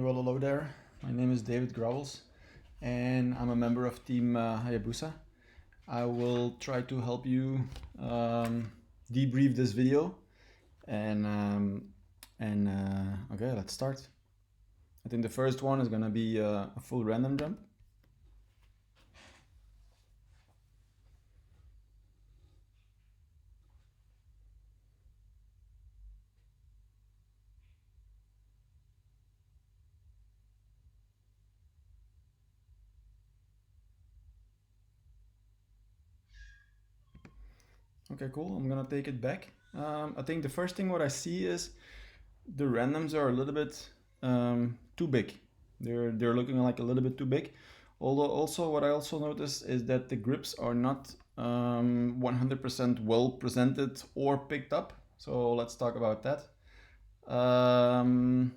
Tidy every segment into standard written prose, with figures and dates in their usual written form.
well, hello there. My name is David Growels and I'm a member of Team Hayabusa. I will try to help you debrief this video and okay, let's start. I think the first one is gonna be a full random jump. Okay, cool. I'm gonna take it back. I think the first thing what I see is the randoms are a little bit too big. They're looking like a little bit too big. Although also what I also notice is that the grips are not 100% well presented or picked up. So let's talk about that. And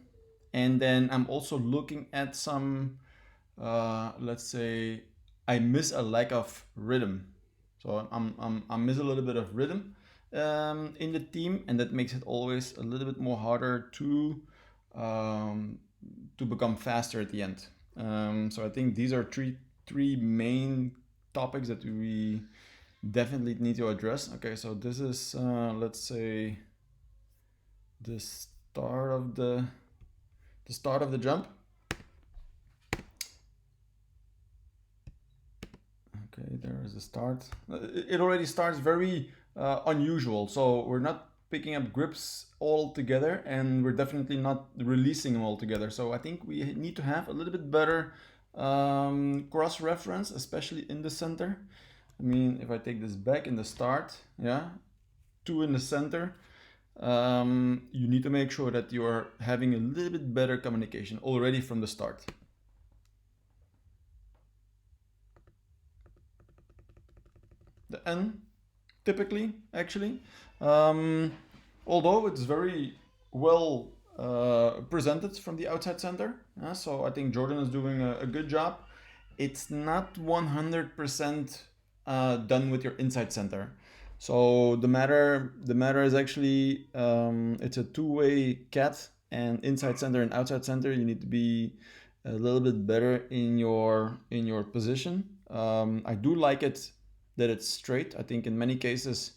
then I'm also looking at some, let's say, I miss a lack of rhythm. So I miss a little bit of rhythm in the team, and that makes it always a little bit more harder to become faster at the end. So I think these are three main topics that we definitely need to address. Okay, so this is let's say the start of the jump. Okay, there is the start. It already starts very unusual. So we're not picking up grips all together, and we're definitely not releasing them all together. So I think we need to have a little bit better cross reference, especially in the center. I mean, if I take this back in the start, yeah, 2 in the center, you need to make sure that you are having a little bit better communication already from the start. The N, typically, actually, although it's very well presented from the outside center. So I think Jordan is doing a good job. It's not 100% done with your inside center. So the matter is actually it's a two-way cat, and inside center and outside center you need to be a little bit better in your position. I do like it that it's straight. I think in many cases,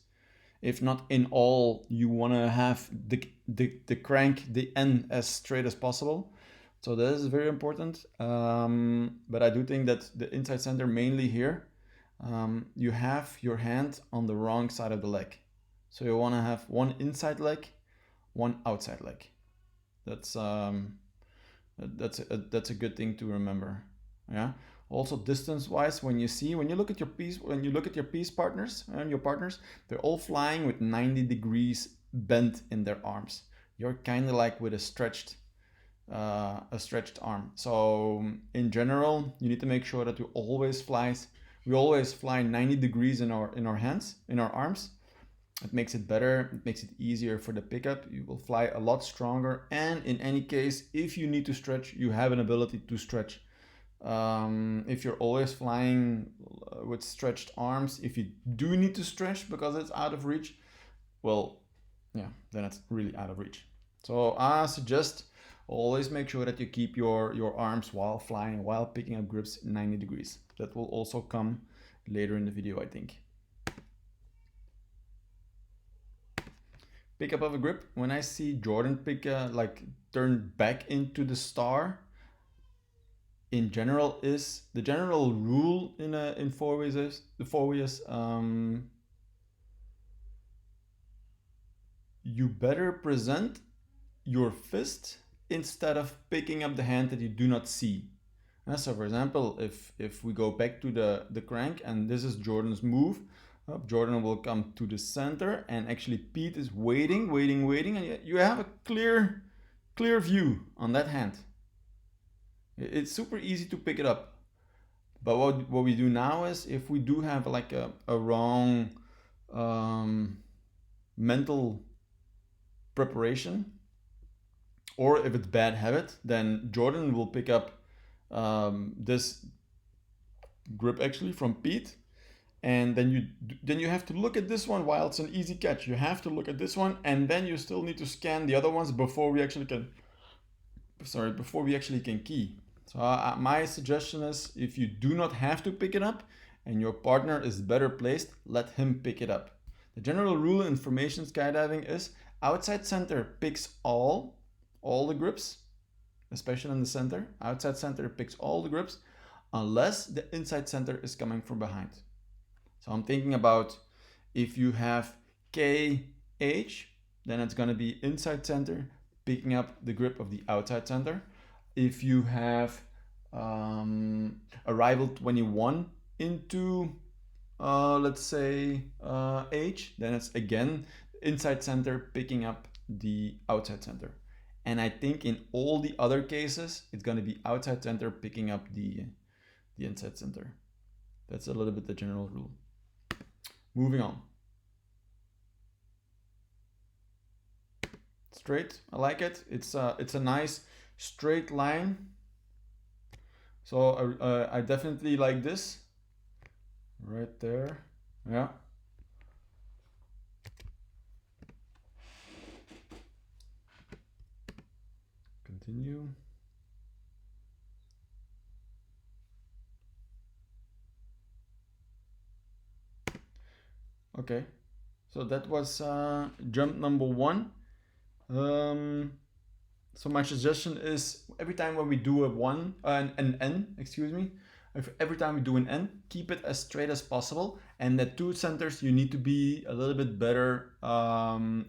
if not in all, you want to have the crank, the N, as straight as possible. So that is very important. But I do think that the inside center, mainly here, you have your hand on the wrong side of the leg. So you want to have one inside leg, one outside leg. That's a good thing to remember. Yeah. Also, distance-wise, when you look at your piece partners and your partners, they're all flying with 90 degrees bent in their arms. You're kind of like with a stretched arm. So in general, you need to make sure that we always fly 90 degrees in our hands, in our arms. It makes it better. It makes it easier for the pickup. You will fly a lot stronger. And in any case, if you need to stretch, you have an ability to stretch. If you're always flying with stretched arms, if you do need to stretch because it's out of reach, well, yeah, then it's really out of reach. So I suggest always make sure that you keep your arms while flying, while picking up grips 90 degrees. That will also come later in the video, I think. Pick up of a grip. When I see Jordan turn back into the star, in general is the general rule in four ways is you better present your fist instead of picking up the hand that you do not see. So for example, if we go back to the crank, and this is Jordan's move, Jordan will come to the center, and actually Pete is waiting, and you have a clear view on that hand. It's super easy to pick it up. But what we do now is, if we do have like a wrong mental preparation, or if it's bad habit, then Jordan will pick up this grip actually from Pete, and then you have to look at this one while it's an easy catch. You have to look at this one, and then you still need to scan the other ones before we actually can sorry, before we actually can key. So my suggestion is, if you do not have to pick it up and your partner is better placed, let him pick it up. The general rule in formation skydiving is outside center picks all the grips, especially in the center. Outside center picks all the grips unless the inside center is coming from behind. So I'm thinking about if you have KH, then it's going to be inside center picking up the grip of the outside center. If you have arrival 21 into let's say H, then it's again inside center picking up the outside center. And I think in all the other cases, it's going to be outside center picking up the inside center. That's a little bit the general rule. Moving on. Straight, I like it. It's a nice straight line. So I definitely like this. Right there, yeah. Continue. Okay, so that was jump number 1. So my suggestion is every time when we do an N, excuse me, every time we do an N, keep it as straight as possible. And the two centers, you need to be a little bit better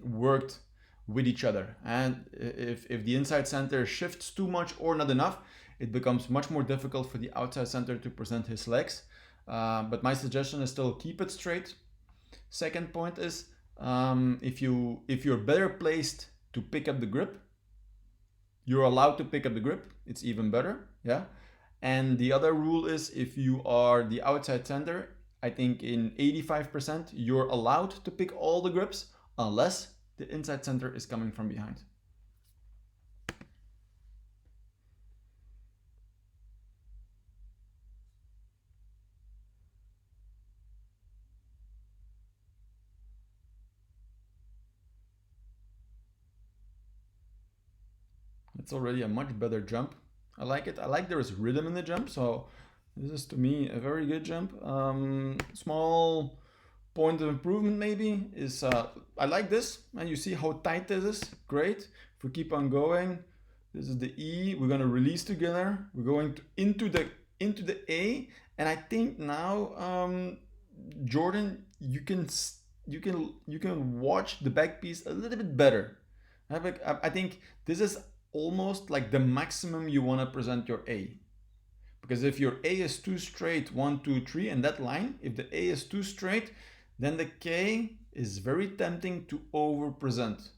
worked with each other. And if the inside center shifts too much or not enough, it becomes much more difficult for the outside center to present his legs. But my suggestion is still keep it straight. Second point is if you're better placed to pick up the grip, you're allowed to pick up the grip. It's even better, yeah. And the other rule is if you are the outside center, I think in 85% you're allowed to pick all the grips unless the inside center is coming from behind. It's already a much better jump. I like it. I like there is rhythm in the jump, so this is to me a very good jump. Small point of improvement maybe is I like this, and you see how tight this is. Great. If we keep on going, this is the E. We're gonna release together. We're going into the A, and I think now Jordan, you can watch the back piece a little bit better. I think this is almost like the maximum you want to present your A. Because if your A is too straight, 1, 2, 3, and that line, if the A is too straight, then the K is very tempting to over-present.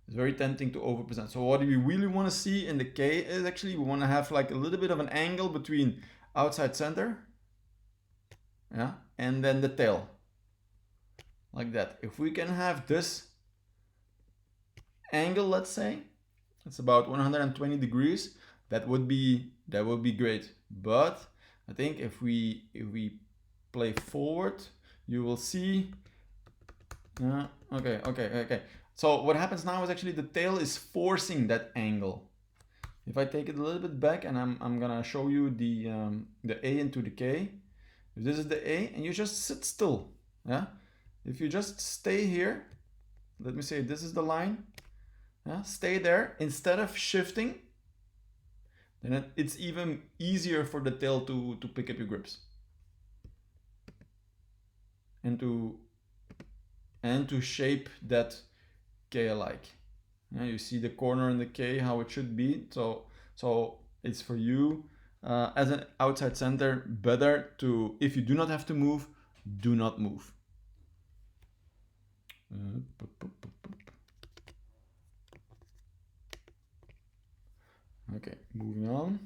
It's very tempting to over-present. So what we really want to see in the K is actually we want to have like a little bit of an angle between outside center, yeah, and then the tail. Like that. If we can have this angle, let's say, it's about 120 degrees. That would be great. But I think if we play forward, you will see. Okay. So what happens now is actually the tail is forcing that angle. If I take it a little bit back, and I'm gonna show you the A into the K. If this is the A, and you just sit still, yeah. If you just stay here, let me say this is the line. Yeah, stay there instead of shifting, then it's even easier for the tail to pick up your grips and to shape that K alike. Yeah, you see the corner in the K, how it should be. So it's for you as an outside center better to, if you do not have to move, do not move. Okay, moving on.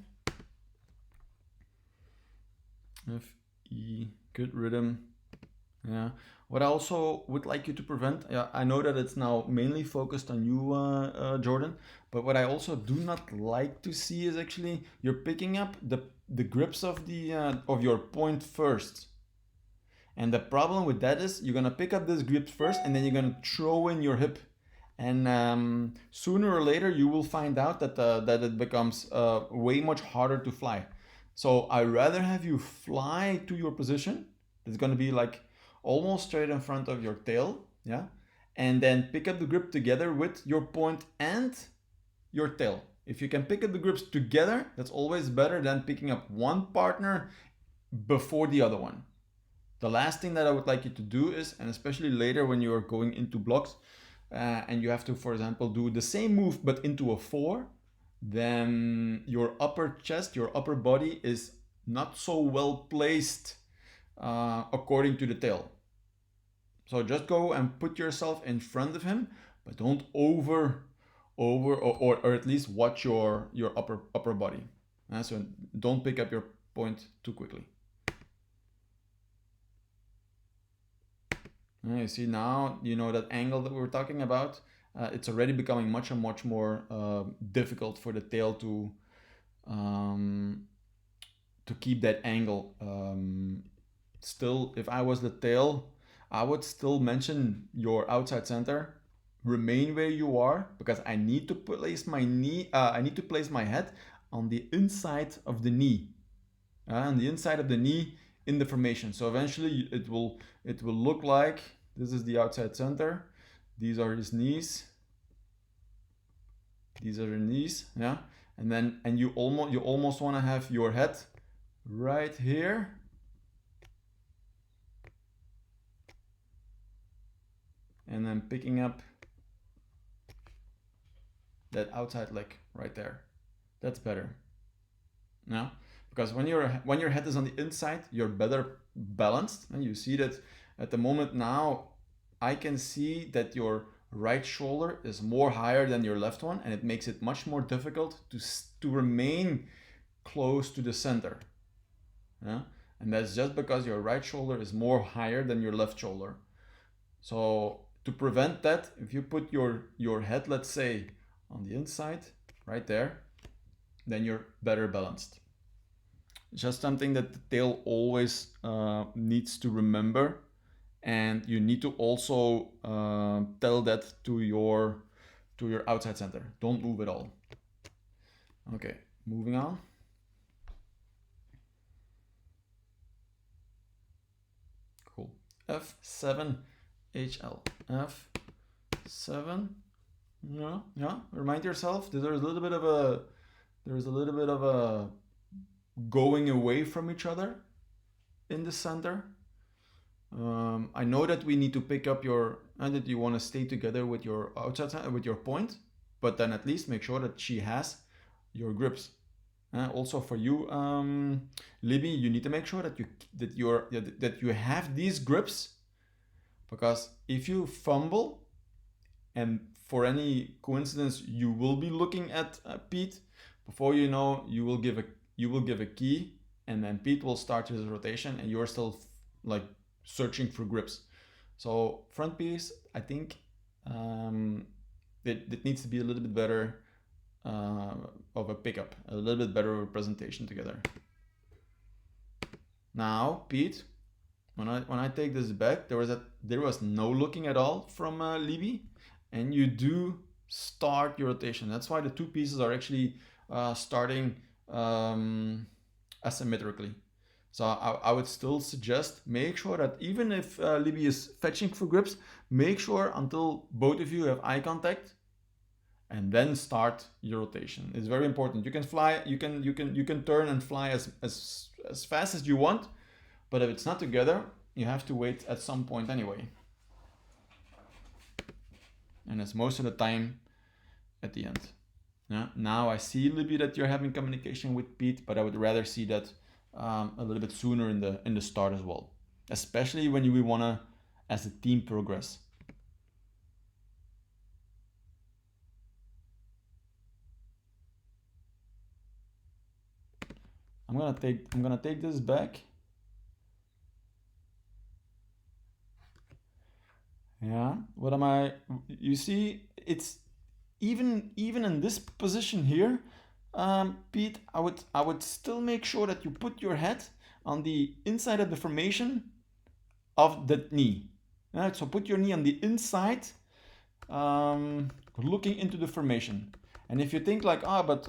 F, E, good rhythm. Yeah. What I also would like you to prevent, I know that it's now mainly focused on you, Jordan, but what I also do not like to see is actually you're picking up the grips of your point first. And the problem with that is you're gonna pick up this grip first and then you're gonna throw in your hip. And sooner or later you will find out that it becomes way much harder to fly. So I rather have you fly to your position. It's going to be like almost straight in front of your tail, yeah, and then pick up the grip together with your point and your tail. If you can pick up the grips together, that's always better than picking up one partner before the other one. The last thing that I would like you to do is, and especially later when you are going into blocks and you have to, for example, do the same move but into a 4, then your upper chest, your upper body is not so well placed according to the tail. So just go and put yourself in front of him, but don't over or at least watch your upper body. So don't pick up your point too quickly. You see now, you know that angle that we were talking about, it's already becoming much more difficult for the tail to keep that angle. Still, if I was the tail, I would still mention your outside center, remain where you are, because I need to place my knee, I need to place my head on the inside of the knee, on the inside of the knee in the formation. So eventually it will look like this is the outside center, these are his knees, these are the knees, yeah, and you almost want to have your head right here, and then picking up that outside leg right there. That's better. Now, because when your head is on the inside, you're better balanced, and you see that at the moment now I can see that your right shoulder is more higher than your left one, and it makes it much more difficult to remain close to the center. Yeah? And that's just because your right shoulder is more higher than your left shoulder. So to prevent that, if you put your head, let's say, on the inside, right there, then you're better balanced. Just something that the tail always needs to remember, and you need to also tell that to your outside center. Don't move at all. Okay, moving on. Cool. F7 HL. F7. Yeah. Remind yourself that there's a little bit of a going away from each other in the center. I know that we need to pick up and that you want to stay together with your outside with your point, but then at least make sure that she has your grips. Also for you, Libby, you need to make sure that you have these grips, because if you fumble, and for any coincidence you will be looking at Pete, before you know, you will give a key, and then Pete will start his rotation, and you're still like searching for grips. So front piece, I think it needs to be a little bit better of a pickup, a little bit better of a presentation together. Now, Pete, when I take this back, there was no looking at all from Libby, and you do start your rotation. That's why the two pieces are actually starting asymmetrically. So I would still suggest, make sure that even if Libby is fetching for grips, make sure until both of you have eye contact, and then start your rotation. It's very important. You can fly, you can turn and fly as fast as you want, but if it's not together, you have to wait at some point anyway. And it's most of the time at the end. Yeah. Now I see, Libby, that you're having communication with Pete, but I would rather see that a little bit sooner in the start as well, especially when we want to, as a team, progress. I'm gonna take this back. Yeah. What am I? You see, it's even in this position here, Pete. I would still make sure that you put your head on the inside of the formation of the knee. So put your knee on the inside, looking into the formation. And if you think like, Elliot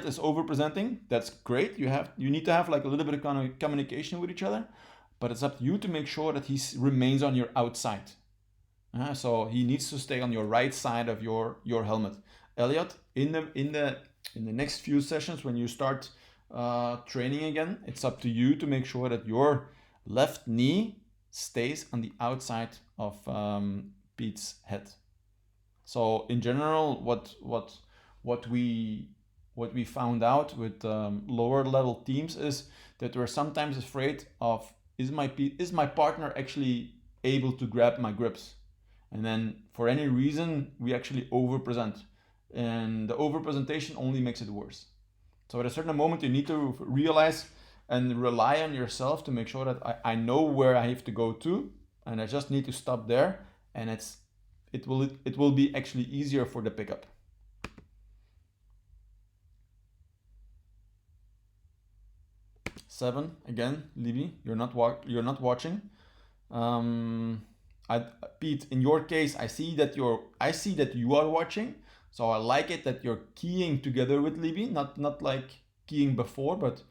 is overpresenting, that's great. You need to have like a little bit of communication with each other, but it's up to you to make sure that he remains on your outside. So he needs to stay on your right side of your helmet. Elliot, in the next few sessions when you start training again, it's up to you to make sure that your left knee stays on the outside of Pete's head. So in general, what we found out with lower level teams is that we're sometimes afraid of, is my partner actually able to grab my grips? And then for any reason we actually overpresent, and the overpresentation only makes it worse. So at a certain moment you need to realize and rely on yourself to make sure that I know where I have to go to, and I just need to stop there, and it will be actually easier for the pickup. Seven again, Libby, you're not watching. Pete, in your case, I see that you are watching, so I like it that you're keying together with Libby, not like keying before, but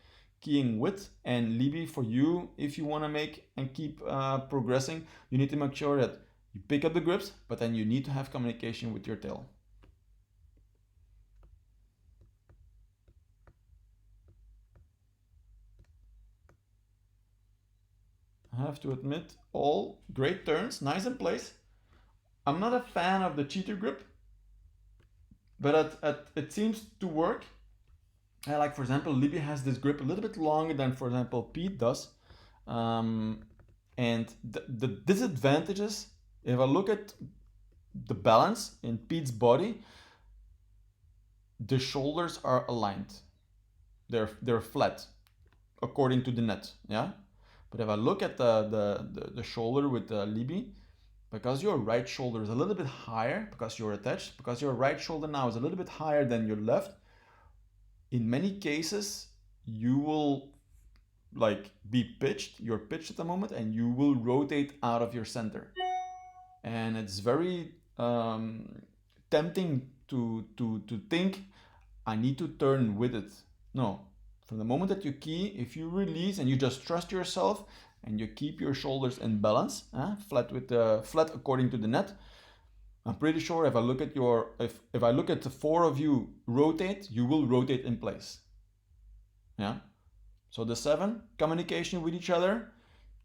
keying with. And Libby, for you, if you want to make and keep progressing, you need to make sure that you pick up the grips, but then you need to have communication with your tail. I have to admit, all great turns, nice in place. I'm not a fan of the cheater grip, but it seems to work. Like for example, Libby has this grip a little bit longer than, for example, Pete does. And the disadvantages, if I look at the balance in Pete's body, the shoulders are aligned. They're flat, according to the net. Yeah. But if I look at the shoulder with Libby, because your right shoulder is a little bit higher, because you're attached, because your right shoulder now is a little bit higher than your left, in many cases you will like you're pitched at the moment, and you will rotate out of your center. And it's very tempting to think, I need to turn with it. No, from the moment that you key, if you release and you just trust yourself and you keep your shoulders in balance, flat according to the net, I'm pretty sure if I look at if I look at the four of you rotate, you will rotate in place. Yeah. So the 7, communication with each other,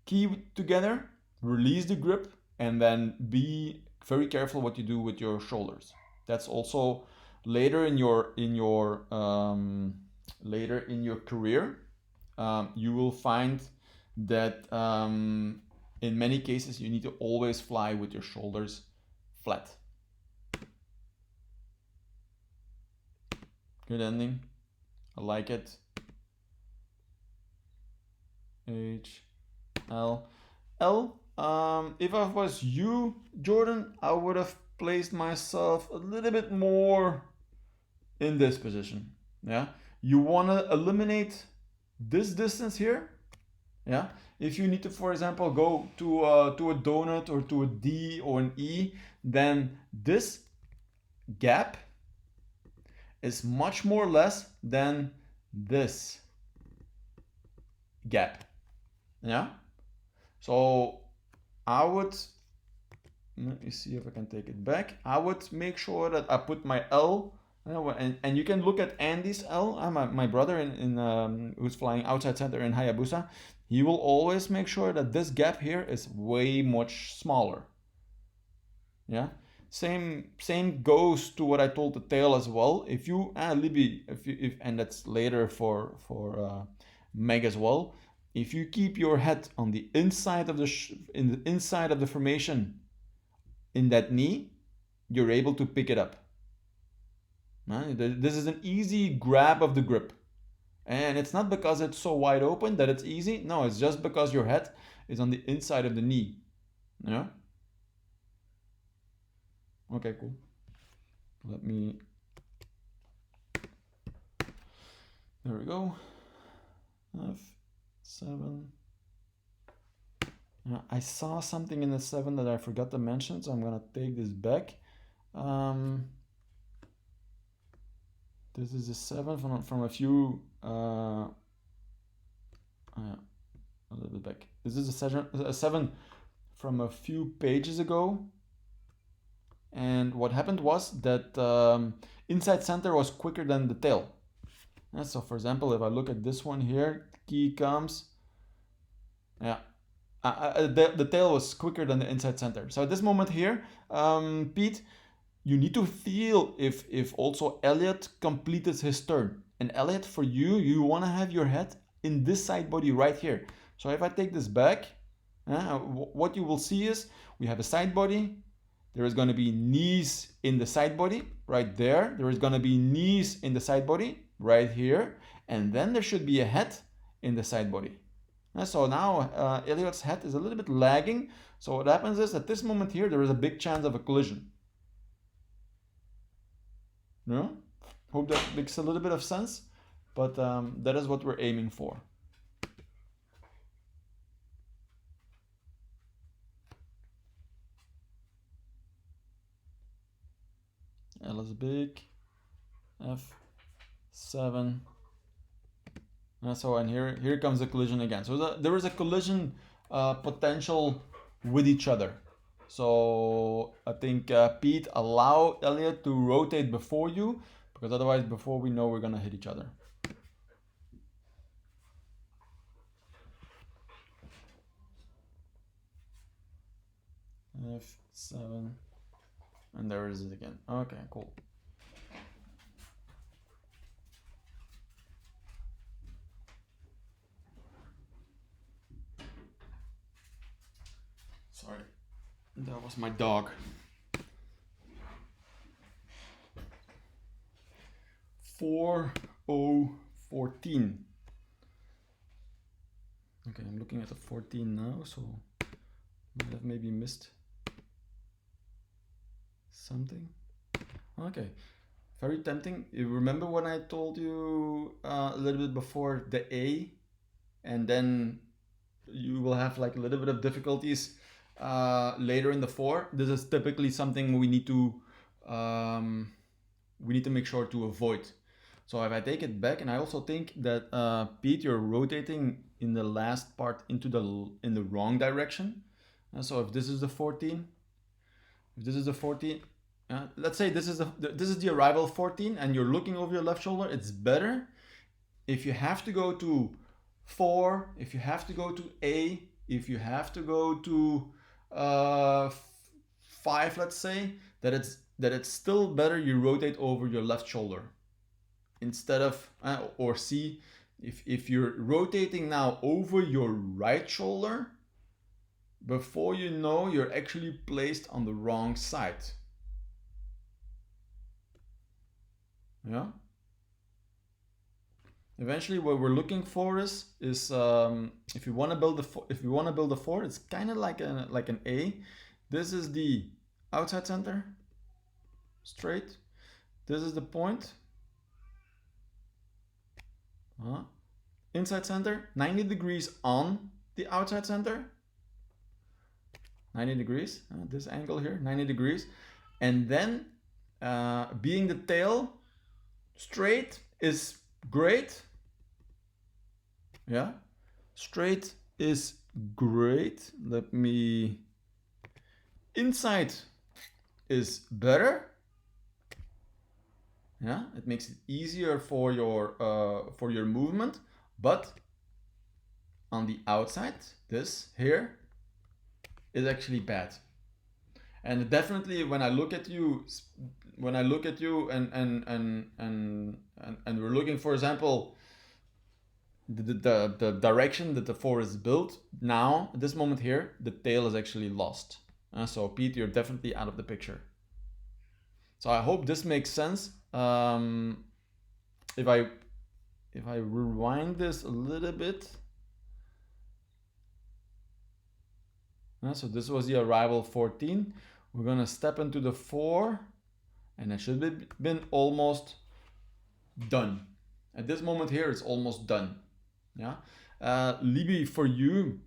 key together, release the grip, and then be very careful what you do with your shoulders. That's also later in your career, you will find that in many cases you need to always fly with your shoulders flat. Good ending. I like it. H, L. If I was you, Jordan, I would have placed myself a little bit more in this position. Yeah, you want to eliminate this distance here. Yeah, if you need to, for example, go to a donut or to a D or an E, then this gap is much more less than this gap. Yeah, so I would, let me see if I can take it back. I would make sure that I put my L, and you can look at Andy's L, my brother who's flying outside center in Hayabusa. He will always make sure that this gap here is way much smaller. Yeah, same goes to what I told the tail as well. If you Libby, if and that's later for Meg as well. If you keep your head on the inside of the inside of the formation in that knee, you're able to pick it up. This is an easy grab of the grip. And it's not because it's so wide open that it's easy. No, it's just because your head is on the inside of the knee. Yeah? Okay, cool. Let me... There we go. F7. I saw something in the 7 that I forgot to mention, so I'm gonna take this back. This is a 7 from a few a little bit back. This is a 7 from a few pages ago. And what happened was that inside center was quicker than the tail. So for example, if I look at this one here, key comes, yeah, the tail was quicker than the inside center. So at this moment here, Pete, you need to feel if also Elliot completed his turn. And Elliot, for you, you want to have your head in this side body right here. So if I take this back, what you will see is we have a side body. There is going to be knees in the side body right there. There is going to be knees in the side body right here. And then there should be a head in the side body. So now Elliot's head is a little bit lagging. So what happens is at this moment here, there is a big chance of a collision. No? Hope that makes a little bit of sense. But that is what we're aiming for. L is big, F7. And here comes the collision again. So there is a collision potential with each other. So I think Pete, allow Elliot to rotate before you, because otherwise before we know we're gonna hit each other. F7. And there it is again. Okay, cool. Sorry, that was my dog. 4-0-14. Okay, I'm looking at the 14 now, so might have maybe missed something. Okay, very tempting. You remember when I told you a little bit before the A, and then you will have like a little bit of difficulties later in the 4. This is typically something we need to make sure to avoid. So if I take it back, and I also think that Pete, you're rotating in the last part in the wrong direction. So if this is the 14, let's say this is the arrival 14, and you're looking over your left shoulder. It's better if you have to go to 4, if you have to go to A, if you have to go to 5, let's say, that it's still better you rotate over your left shoulder instead of or C. If you're rotating now over your right shoulder, before you know, you're actually placed on the wrong side. Yeah. Eventually, what we're looking for is if you want to build a 4, it's kind of like an A. This is the outside center, straight. This is the point. Inside center, 90 degrees on the outside center. 90 degrees. This angle here, 90 degrees, and then being the tail, straight is great. Yeah, straight is great. Inside is better. Yeah, it makes it easier for your movement, but on the outside, this here is actually bad. And definitely when I look at you and we're looking, for example, the direction that the 4 is built, now at this moment here, the tail is actually lost. So Pete, you're definitely out of the picture. So I hope this makes sense. If I rewind this a little bit. So this was the arrival 14. We're gonna step into the 4, and it should have been almost done. At this moment here, it's almost done. Yeah, Libby, for you,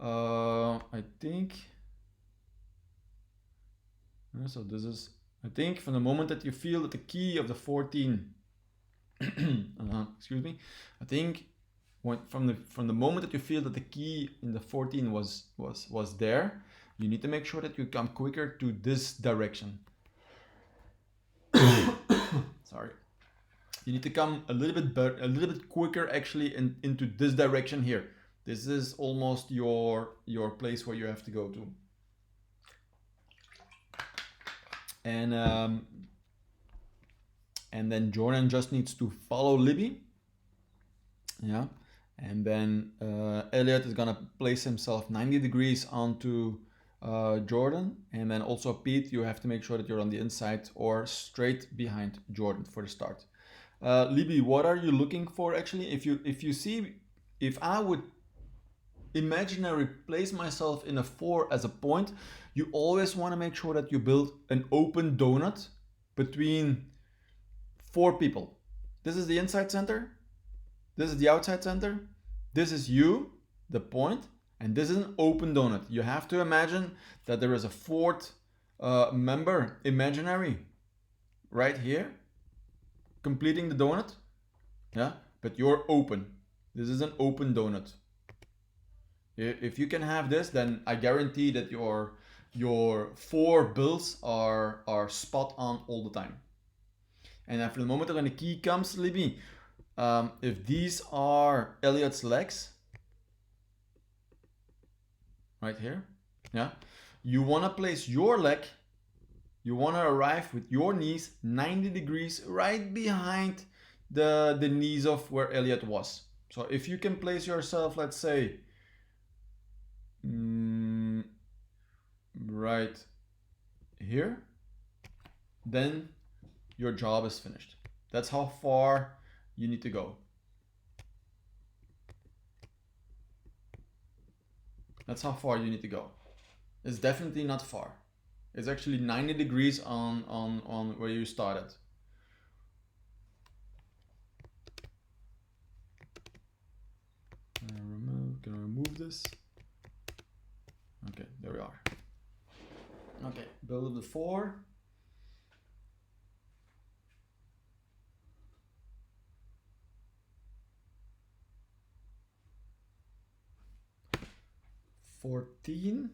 I think, so this is, I think from the moment that you feel that the key of the 14, excuse me, I think from the moment that you feel that the key in the 14 was there, you need to make sure that you come quicker to this direction. Sorry. You need to come a little bit quicker actually into this direction here. This is almost your place where you have to go to. And then Jordan just needs to follow Libby. Yeah. And then Elliot is gonna place himself 90 degrees onto Jordan. And then also Pete, you have to make sure that you're on the inside or straight behind Jordan for the start. Libby, what are you looking for actually? If I would imaginary place myself in a 4 as a point, you always want to make sure that you build an open donut between 4 people. This is the inside center, this is the outside center, this is you, the point, and this is an open donut. You have to imagine that there is a 4th member, imaginary, right here, completing the donut. Yeah, but you're open. This is an open donut. If you can have this, then I guarantee that your 4 builds are spot on all the time. And after the moment that when the key comes, Libby, if these are Elliot's legs, right here, yeah, you want to place your leg, you want to arrive with your knees 90 degrees right behind the knees of where Elliot was. So if you can place yourself, let's say, right here, then your job is finished. That's how far you need to go. That's how far you need to go. It's definitely not far. It's actually 90 degrees on where you started. Gonna remove this. Okay, there we are. Okay, build the 4. $14.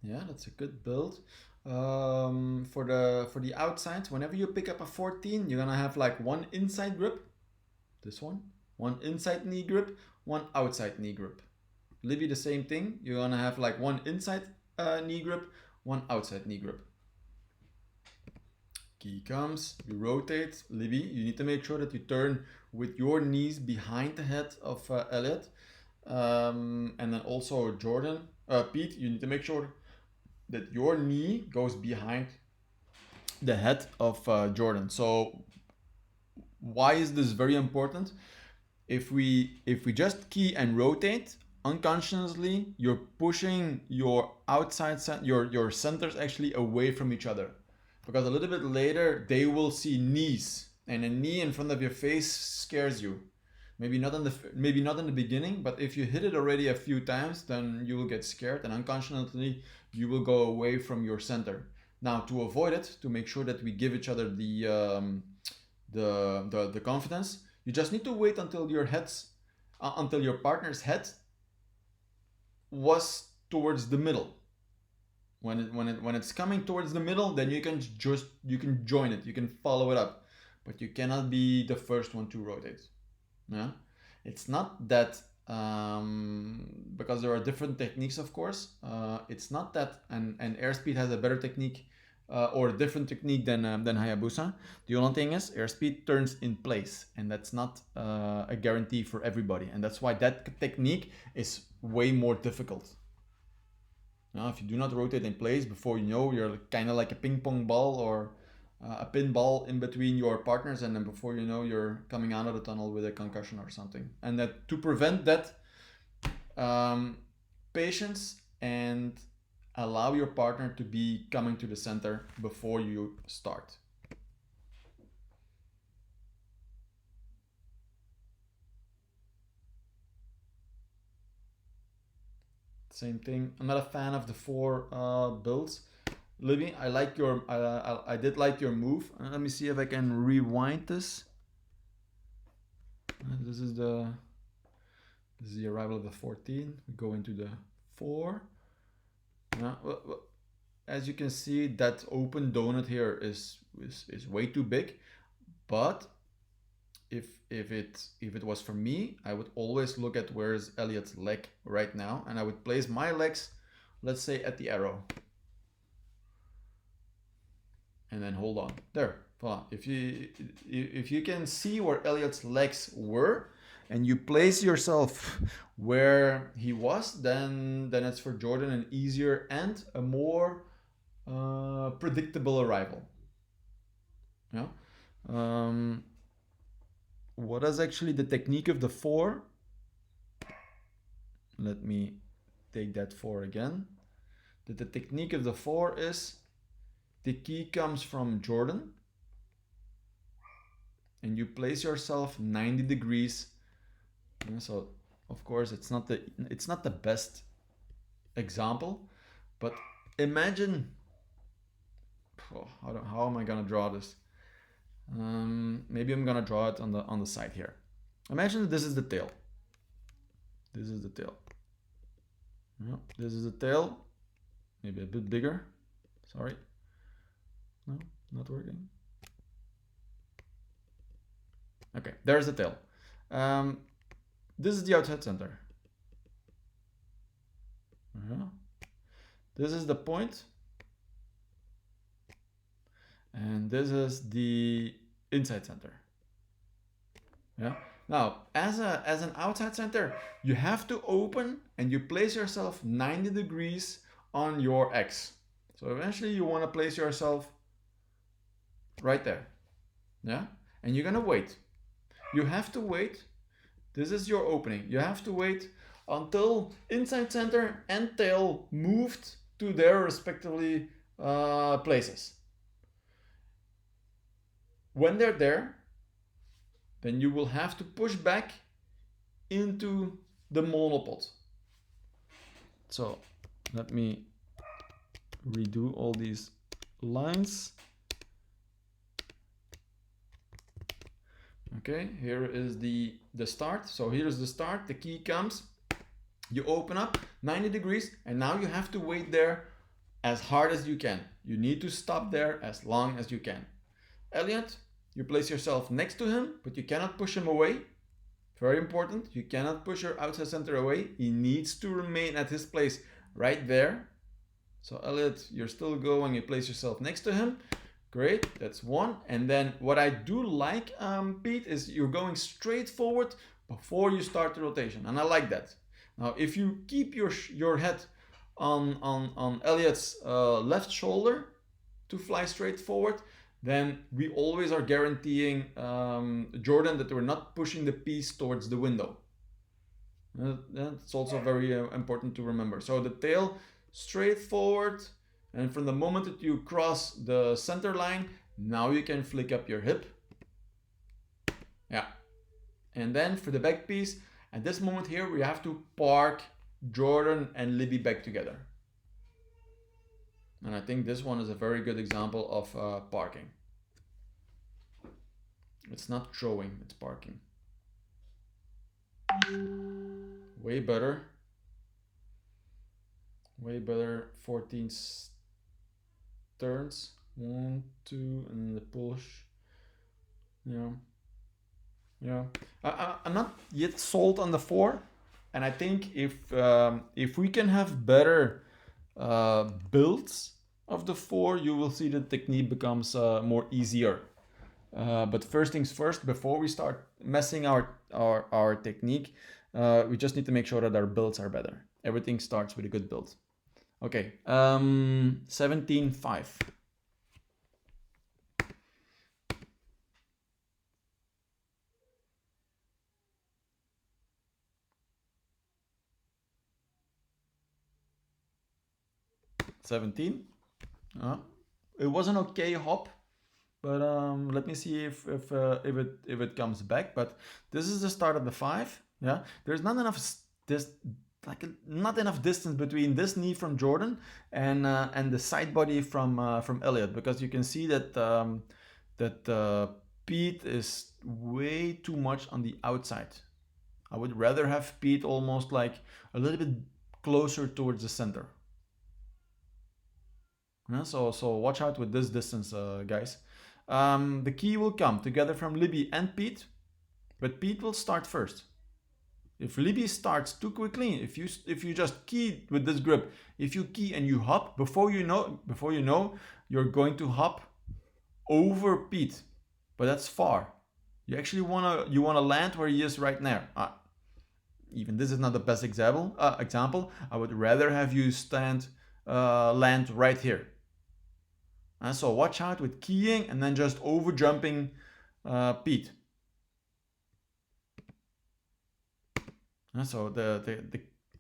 Yeah, that's a good build. For the outside, whenever you pick up a 14, you're gonna have like one inside grip, this one inside knee grip, one outside knee grip. Libby, the same thing. You're gonna have like one inside knee grip, one outside knee grip. Key comes, you rotate. Libby, you need to make sure that you turn with your knees behind the head of Elliot. And then also Jordan, Pete, you need to make sure that your knee goes behind the head of Jordan. So why is this very important? If we just key and rotate, unconsciously you're pushing your outside your centers actually away from each other, because a little bit later they will see knees, and a knee in front of your face scares you. Maybe not in the beginning, but if you hit it already a few times, then you will get scared, and unconsciously you will go away from your center. Now, to avoid it, to make sure that we give each other the confidence, you just need to wait until until your partner's head was towards the middle. When it's coming towards the middle, then you can join it, you can follow it up, but you cannot be the first one to rotate. Yeah, it's not that because there are different techniques, of course. It's not that and airspeed has a better technique or a different technique than Hayabusa. The only thing is airspeed turns in place, and that's not a guarantee for everybody, and that's why that technique is way more difficult. Now, if you do not rotate in place, before you know, you're kind of like a ping pong ball or a pinball in between your partners, and then before you know, you're coming out of the tunnel with a concussion or something. And that to prevent that, patience and allow your partner to be coming to the center before you start. Same thing. I'm not a fan of the 4 builds. Libby, I like your, I did like your move. Let me see if I can rewind this. This is the arrival of the 14. We go into the 4. As you can see, that open donut here is way too big. But if it was for me, I would always look at where's Elliot's leg right now, and I would place my legs, let's say, at the arrow, and then hold on there. Voilà. If you can see where Elliot's legs were, and you place yourself where he was, then it's for Jordan an easier and a more predictable arrival. Yeah. What is actually the technique of the 4? Let me take that 4 again. The technique of the 4 is the key comes from Jordan, and you place yourself 90 degrees. So of course it's not the best example, but imagine, how am I gonna draw this? Maybe I'm gonna draw it on the side here. Imagine this is the tail. This is the tail. Yeah, this is the tail. Maybe a bit bigger. Sorry. No, not working. Okay, there's the tail. This is the outside center. This is the point. And this is the inside center. Yeah. Now, as an outside center, you have to open and you place yourself 90 degrees on your X. So eventually you want to place yourself right there. Yeah. And you're gonna wait. You have to wait. This is your opening. You have to wait until inside center and tail moved to their respectively places. When they're there, then you will have to push back into the monopod. So let me redo all these lines. Okay, here is the start. So here's the start, the key comes, you open up 90 degrees, and now you have to wait there as hard as you can. You need to stop there as long as you can. Elliot, you place yourself next to him, but you cannot push him away. Very important, you cannot push your outside center away. He needs to remain at his place right there. So Elliot, you're still going, you place yourself next to him. Great, that's one. And then what I do like, Pete, is you're going straight forward before you start the rotation. And I like that. Now, if you keep your head on Elliot's left shoulder to fly straight forward, then we always are guaranteeing Jordan that we're not pushing the piece towards the window. That's also very important to remember. So the tail straight forward, and from the moment that you cross the center line, now you can flick up your hip. Yeah. And then for the back piece, at this moment here, we have to park Jordan and Libby back together. And I think this one is a very good example of parking. It's not throwing, it's parking. Way better. Way better. 14 turns. 1, 2, and the push. Yeah. I'm not yet sold on the 4, and I think if we can have better builds of the 4, you will see the technique becomes more easier. But first things first, before we start messing our technique, we just need to make sure that our builds are better. Everything starts with a good build. Okay, 17.5. It was an okay hop, but let me see if it comes back. But this is the start of the 5. Yeah, there's not enough like not enough distance between this knee from Jordan and the side body from Elliot, because you can see that Pete is way too much on the outside. I would rather have Pete almost like a little bit closer towards the center. Yeah, so watch out with this distance, guys. The key will come together from Libby and Pete, but Pete will start first. If Libby starts too quickly, if you just key with this grip, if you key and you hop, before you know, you're going to hop over Pete, but that's far. You actually wanna land where he is right now. Even this is not the best example. I would rather have you land right here. So watch out with keying and then just over jumping Pete. So the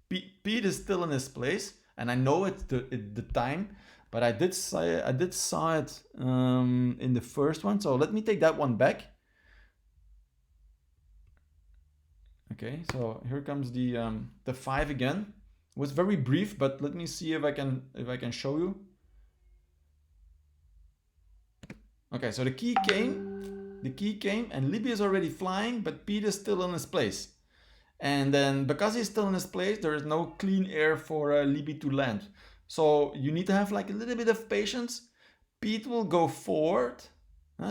Pete is still in his place, and I know it's the time, but I did saw it in the first one. So let me take that one back. Okay, so here comes the 5 again. It was very brief, but let me see if I can show you. Okay, so the key came, and Libby is already flying, but Pete is still in his place. And then because he's still in his place, there is no clean air for Libby to land. So you need to have like a little bit of patience. Pete will go forward,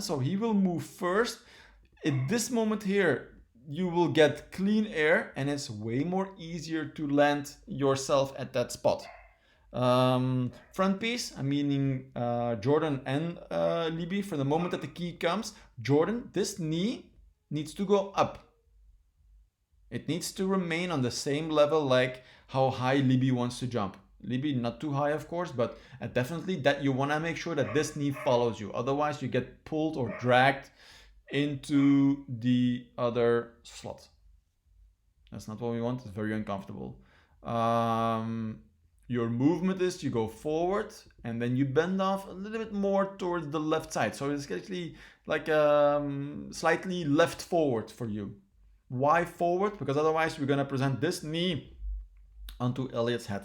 so he will move first. At this moment here, you will get clean air, and it's way more easier to land yourself at that spot. Front piece, I'm meaning Jordan and Libby. For the moment that the key comes, Jordan, this knee needs to go up. It needs to remain on the same level like how high Libby wants to jump. Libby not too high, of course, but definitely that you want to make sure that this knee follows you. Otherwise you get pulled or dragged into the other slot. That's not what we want. It's very uncomfortable. Your movement is you go forward and then you bend off a little bit more towards the left side. So it's actually like slightly left forward for you. Why forward? Because otherwise we're going to present this knee onto Elliot's head.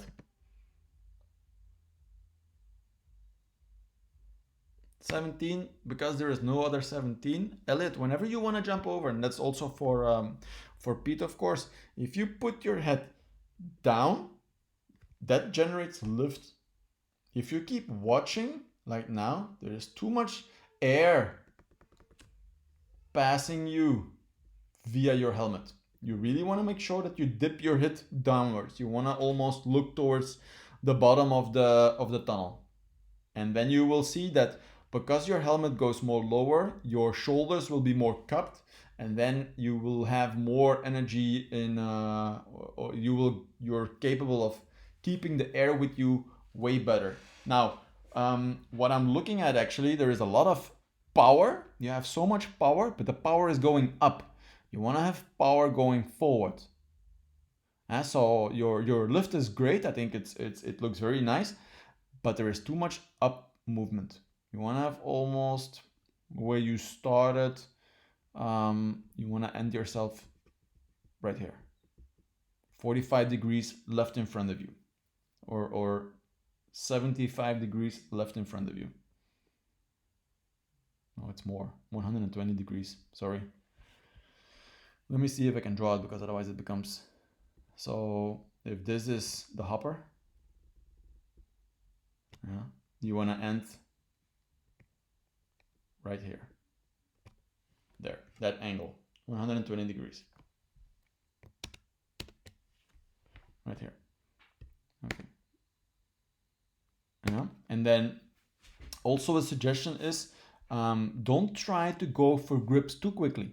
17, because there is no other 17. Elliot, whenever you want to jump over, and that's also for Pete, of course, if you put your head down, that generates lift. If you keep watching, like now, there is too much air passing you via your helmet. You really want to make sure that you dip your head downwards. You want to almost look towards the bottom of the tunnel. And then you will see that because your helmet goes more lower, your shoulders will be more cupped, and then you will have more energy in you're capable of keeping the air with you way better. Now, what I'm looking at, actually, there is a lot of power. You have so much power, but the power is going up. You want to have power going forward. So your lift is great. I think it looks very nice, but there is too much up movement. You want to have almost where you started. You want to end yourself right here, 45 degrees left in front of you, or 75 degrees left in front of you. No, it's more, 120 degrees, sorry. Let me see if I can draw it, because otherwise it becomes... So if this is the hopper, you want to end right here. There, that angle, 120 degrees. Right here. Okay. And then also a suggestion is don't try to go for grips too quickly.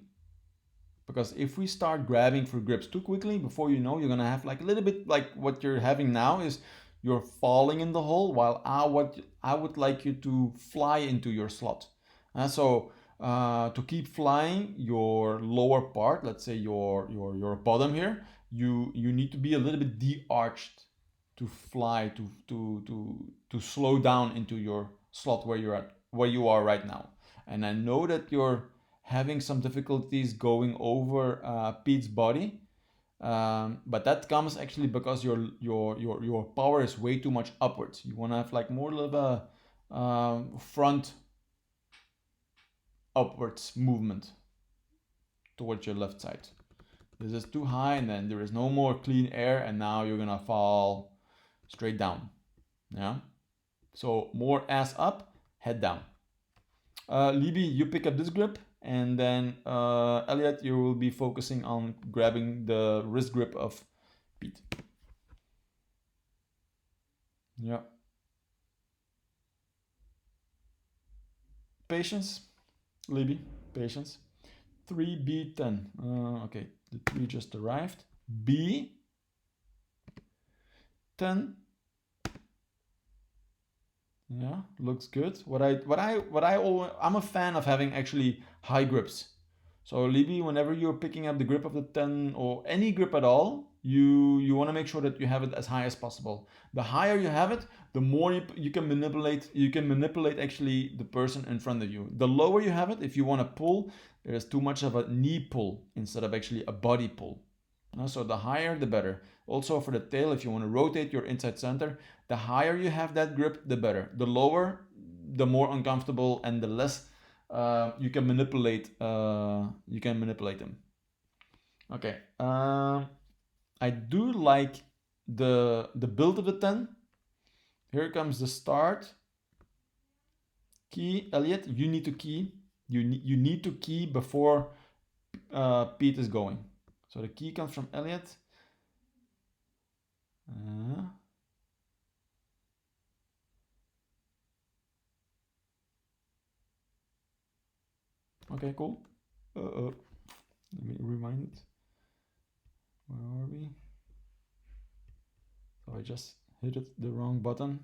Because if we start grabbing for grips too quickly, before you know, you're going to have like a little bit like what you're having now is you're falling in the hole, while I would like you to fly into your slot. So to keep flying, your lower part, let's say your bottom here, you need to be a little bit de-arched to fly, to slow down into your slot where you are right now. And I know that you're having some difficulties going over Pete's body. But that comes actually because your power is way too much upwards. You want to have like more of a front upwards movement towards your left side. This is too high, and then there is no more clean air, and now you're gonna fall straight down. Yeah. So more ass up, head down. Libby, you pick up this grip, and then Elliot, you will be focusing on grabbing the wrist grip of Pete. Yeah. Patience, Libby, patience. 3B10. Okay, the 3 just arrived. B 10. Yeah, looks good. I'm a fan of having actually high grips. So Libby, whenever you're picking up the grip of the 10 or any grip at all, you want to make sure that you have it as high as possible. The higher you have it, the more you can manipulate actually the person in front of you. The lower you have it, if you want to pull, there's too much of a knee pull instead of actually a body pull. So the higher the better. Also for the tail, if you want to rotate your inside center, the higher you have that grip, the better. The lower, the more uncomfortable and the less you can manipulate them. Okay. I do like the build of the 10. Here comes the start. Key, Elliot, you need to key. You need to key before Pete is going. So the key comes from Elliot. Okay, cool. Let me rewind it. Where are we? So I just hit the wrong button.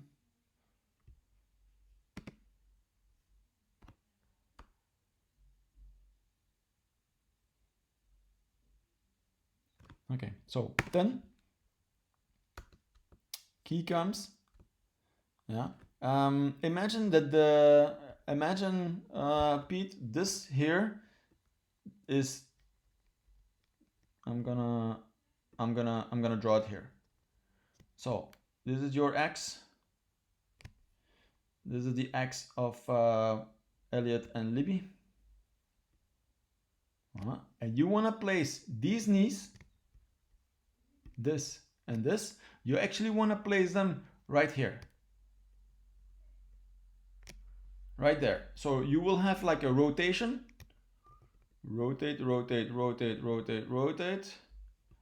Okay, so 10. Key comes. Yeah. Imagine that Pete, this here is I'm gonna draw it here. So this is your X. This is the X of Elliot and Libby. And you want to place these knees, this and this. You actually want to place them right here. Right there. So you will have like a rotation. Rotate, rotate, rotate, rotate, rotate.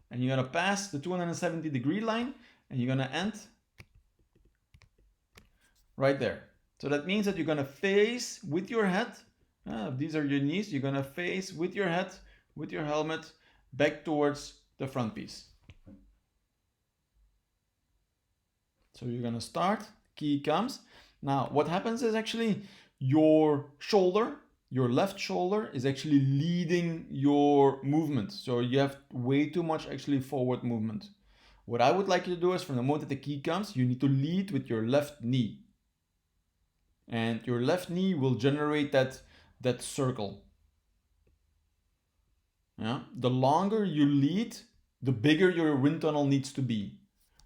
And you're going to pass the 270-degree line, and you're going to end right there. So that means that you're going to face with your head. If these are your knees, you're going to face with your head, with your helmet, back towards the front piece. So you're going to start. Key comes. Now, what happens is actually your shoulder, your left shoulder is actually leading your movement. So you have way too much actually forward movement. What I would like you to do is from the moment that the key comes, you need to lead with your left knee. And your left knee will generate that circle. Yeah? The longer you lead, the bigger your wind tunnel needs to be.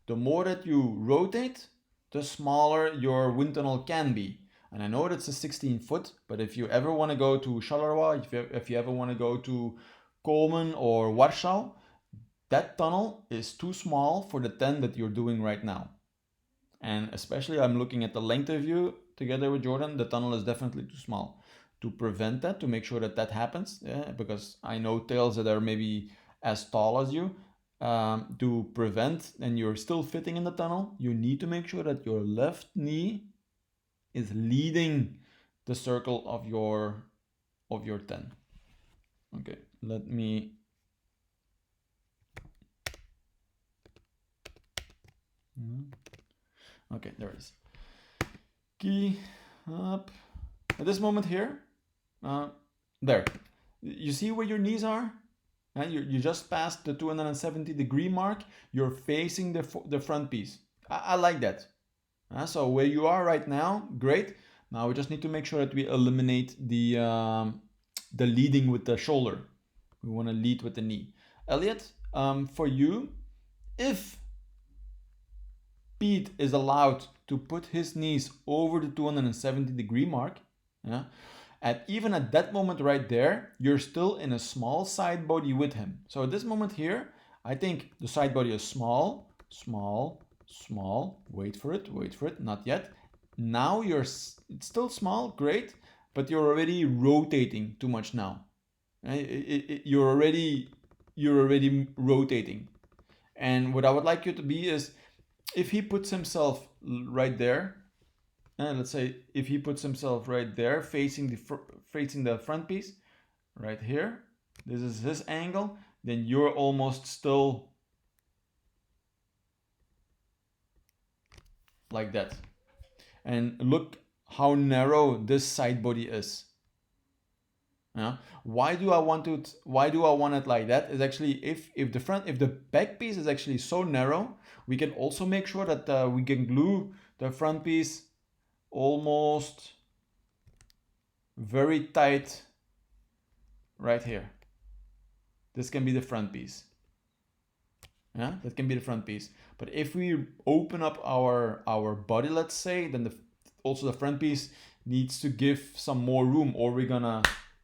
The more that you rotate, the smaller your wind tunnel can be. And I know that's a 16 foot, but if you ever want to go to Charleroi, if you ever want to go to Coleman or Warsaw, that tunnel is too small for the 10 that you're doing right now. And especially I'm looking at the length of you together with Jordan, the tunnel is definitely too small. To prevent that, to make sure that happens, because I know tails that are maybe as tall as you, to prevent and you're still fitting in the tunnel, you need to make sure that your left knee is leading the circle of your 10. Okay, let me okay, there it is. Key up at this moment here. There, you see where your knees are, and you just passed the 270-degree mark. You're facing the front piece. I like that. So where you are right now, great. Now we just need to make sure that we eliminate the leading with the shoulder. We want to lead with the knee. Elliot, for you, if Pete is allowed to put his knees over the 270-degree mark, yeah, and even at that moment right there, you're still in a small side body with him. So at this moment here, I think the side body is small, small, small. Wait for it, not yet. Now it's still small, great, but you're already rotating too much now. You're already rotating. And what I would like you to be is, if he puts himself right there, and let's say if he puts himself right there, facing the front piece, right here, this is his angle, then you're almost still like that. And look how narrow this side body is. Yeah. Why do I want it like that? Is actually if the back piece is actually so narrow, we can also make sure that we can glue the front piece almost very tight right here. This can be the front piece. Yeah, that can be the front piece. But if we open up our body, let's say, then also the front piece needs to give some more room, or we're gonna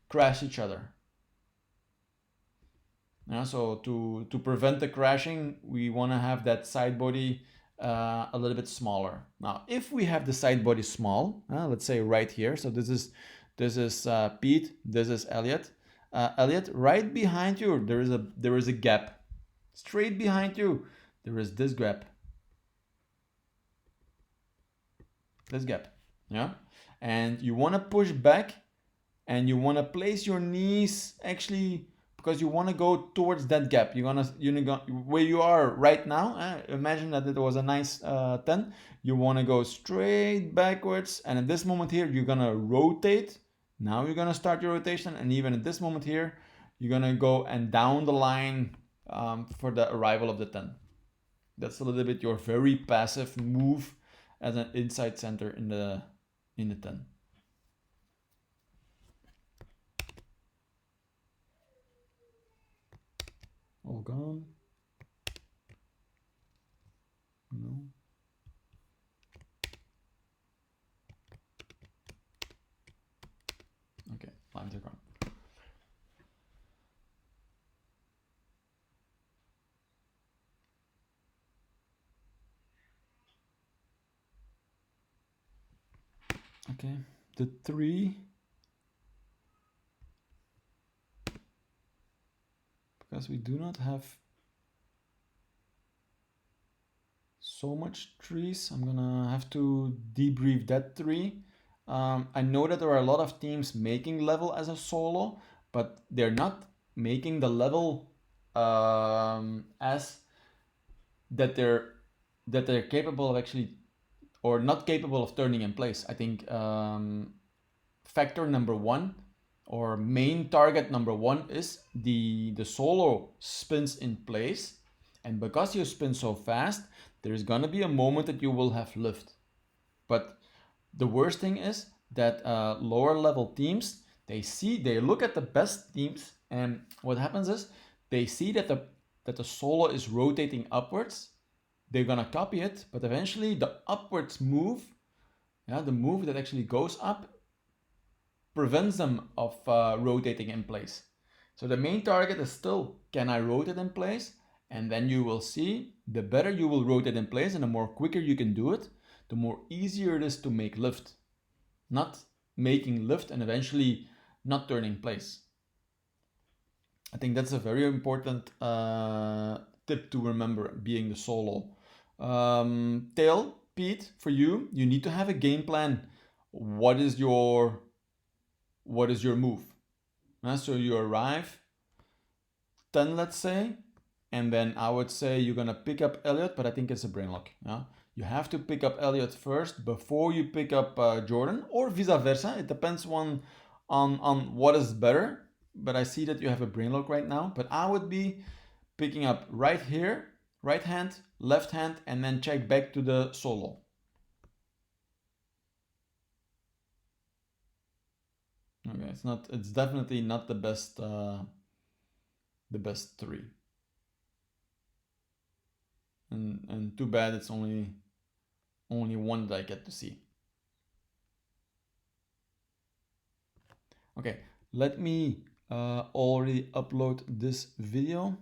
crash each other. Yeah, so to prevent the crashing, we want to have that side body a little bit smaller. Now, if we have the side body small, let's say right here, so this is Pete, this is Elliot. Elliot, right behind you, there is a gap. Straight behind you, there is this gap. This gap, yeah. And you want to push back, and you want to place your knees actually, because you want to go towards that gap. You're gonna where you are right now. Imagine that it was a nice 10. You want to go straight backwards, and at this moment here, you're gonna rotate. Now you're gonna start your rotation, and even at this moment here, you're gonna go and down the line for the arrival of the 10. That's a little bit your very passive move as an inside center in the 10. All gone. No. Okay, lines are gone. Okay, the 3. Because we do not have so much trees, I'm gonna have to debrief that 3. I know that there are a lot of teams making level as a solo, but they're not making the level as that they're capable of actually, or not capable of turning in place. I think factor number 1, or main target number 1, is the solo spins in place, and because you spin so fast, there's gonna be a moment that you will have lift. But the worst thing is that lower level teams, they look at the best teams, and what happens is they see that the solo is rotating upwards. They're gonna copy it, but eventually the upwards move, the move that actually goes up, prevents them of rotating in place. So the main target is still, can I rotate in place? And then you will see, the better you will rotate in place and the more quicker you can do it, the more easier it is to make lift. Not making lift and eventually not turning place. I think that's a very important tip to remember, being the solo. Tail, Pete, for you need to have a game plan. What is your move? So you arrive 10, let's say, and then I would say you're gonna pick up Elliot, but I think it's a brain lock. You have to pick up Elliot first before you pick up Jordan, or vice versa. It depends on what is better. But I see that you have a brain lock right now. But I would be picking up right here, right hand, left hand, and then check back to the solo. Okay, it's definitely not the best 3. and too bad it's only one that I get to see. Okay, let me already upload this video.